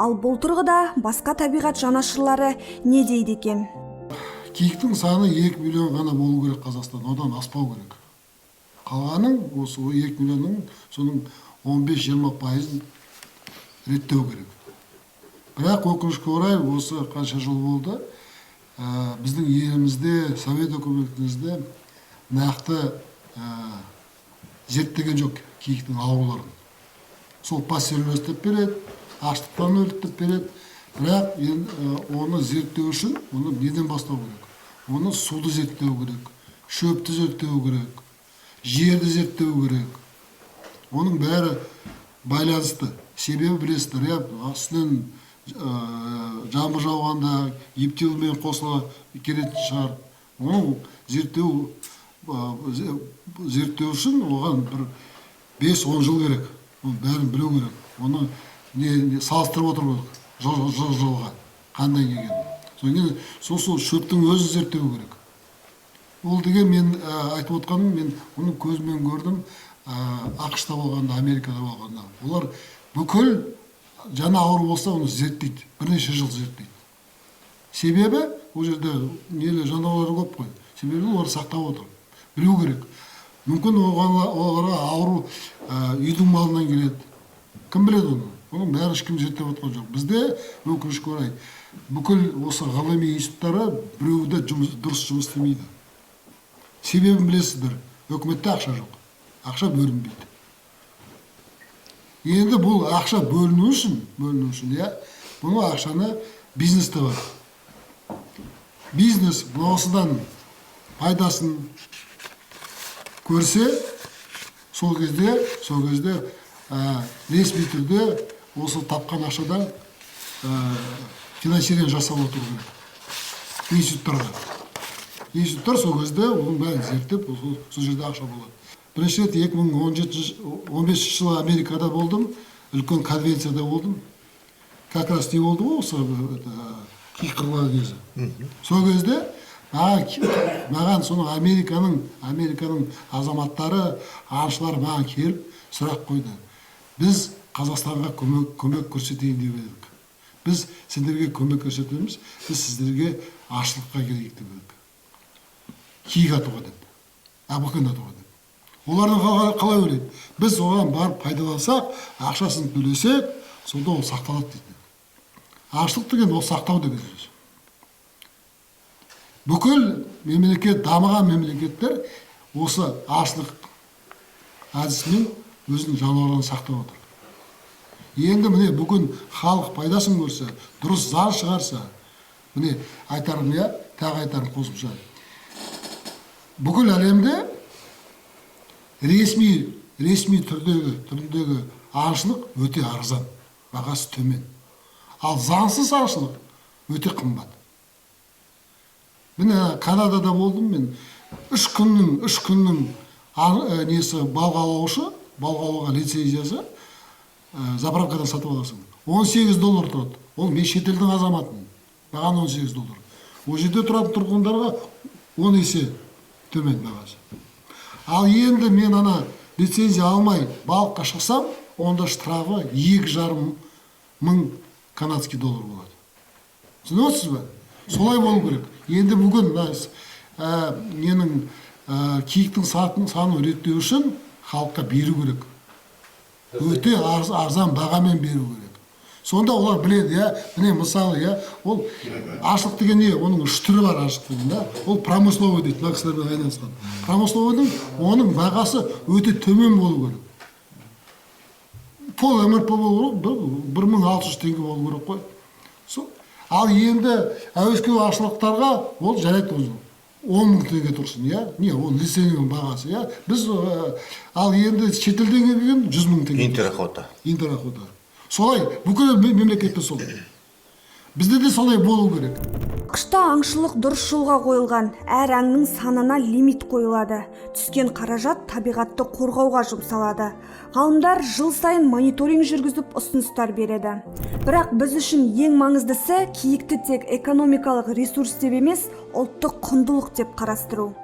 Ал былтырғыда басқа табиғат жанашырлары не дейді екен? Киіктің саны 2 миллион ғана болу керек Қазақстан, одан аспау керек. Қалғаның осы 2 миллионның соның 15-20% реттеу керек. Бірақ өкінішке орай осы қанша жыл болды, біздің елімізде, совет өкіметімізде нақты зерттеген жоқ киіктің ауруларын. Сол пастереллезтіп береді, аштықтан өлтіріп береді. Бірақ оны зерттеу үшін оны неден бастау керек? Оны суды зерттеу керек, шөпті зерттеу керек, жерді зерттеу керек. Оның бәрі байланысты. Себебі білесіздер, астынан жаңбыр жауғанда ептеумен қосыла келетін шығар. Оны зерттеу үшін оған бір 5-10 жыл керек. Оны бәрін білу керек. Оны салыстырып отыру керек. Жылға қандай келген. Сосын шөптің өзі зерттеу керек. Ол деген мен айтып отқаным, мен оның көзімен көрдім. ақш-та болғанда, Америкада болғанда. Олар бүкіл жаны ауыр болса, оны зерттейді. Бірнеше жыл зерттейді. Себебі, ол жерде жануарлар көп қой. Себебі олар сақтап отыр. Білу керек. Мүмкін оларға ауру үйдің малынан келеді. Кім біледі оны? Оның бәрі ешкім зерттеп отқан жоқ. Бізде өкінішке орай бүкіл осы ғылыми институттары біреуде дұрыс жұмыс істемейді. Себебін білесіздер, өкіметте ақша жоқ. Ақша бөлінбейді. Енді бұл ақша бөліну үшін, бұны ақшаны бизнесте бар. Бизнес осыдан пайдасын көрсе, сол кезде ресми түрде осы тапқан ақшадан финансирование жасап отыру керек. Институттар сол кезде оның бәрін зерттеп, сол жерде ақша болады. Бірінші рет 2015 жылы Америкада болдым, үлкен конвенцияда болдым. Как раз не болды ғой, осы киік қырылған кезі. Сол кезде маған соның Американың азаматтары, аңшылар маған келіп сұрақ қойды. Біз Қазақстанға көмек көрсетейін деп едік. Біз сендерге көмек көрсетеміз, біз сіздерге ашылыққа келейік деп едік. Киік атуға деп, абықын атуға деп. Олардың қалай ойлайды? Біз оған барып пайдалансақ, ақшасын төлесек, сонда ол сақталады дейді. Ашылық деген ол сақтау деген сөз. Бүкіл мемлекет, дамыған мемлекеттер осы ашылық әдісімен өзінің жануарларын сақтап отыр. Енді міне бүгін халық пайдасын көрсе, дұрыс заң шығарса, міне айтарым, тағы айтарым қосымша. Бүкіл әлемде ресми түрдегі аңшылық өте арзан, бағасы төмен. Ал заңсыз аңшылық өте қымбат. Міне Канадада болдым мен. 3 күннің балық аулауға лицензиясы заправкадан сатып аласың. $18 тұрады. Ол мен шетелдің азаматымын. Маған $18. Ол жерде тұратын тұрғындарға 10 есе төмен бағасы. Ал енді мен лицензия алмай балыққа шықсам, онда штрафы $2,5 канадский болады. Түсініп отырсыз ба? Солай болу керек. Енді бүгін киіктің санын реттеу үшін халыққа беру керек. Өте арзан бағамен беру керек. Сонда олар біледі, міне мысалы, ол ашылық деген не? Оның 3 түрі бар ашылықтың. Ол промысловый дейді, бақсылармен айналысқан. Промысловыйдың оның бағасы өте төмен болу керек. Пол МРП болу керек, $1,600 болу керек қой. Ал енді әуесқой ашылықтарға ол жарайды $10,000 тұрсын, не, ол лицензияның бағасы, біз, ал енді шетелден келген $100,000. Интерохота. Солай, бүкіл мемлекетте солай. Бізде де солай болу керек. Қышта аңшылық дұрыс жолға қойылған, әр аңның санына лимит қойылады. Түскен қаражат табиғатты қорғауға жұмсалады. Ғалымдар жыл сайын мониторинг жүргізіп ұсыныстар береді. Бірақ біз үшін ең маңыздысы киікті тек экономикалық ресурс деп емес, ұлттық құндылық деп қарастыру.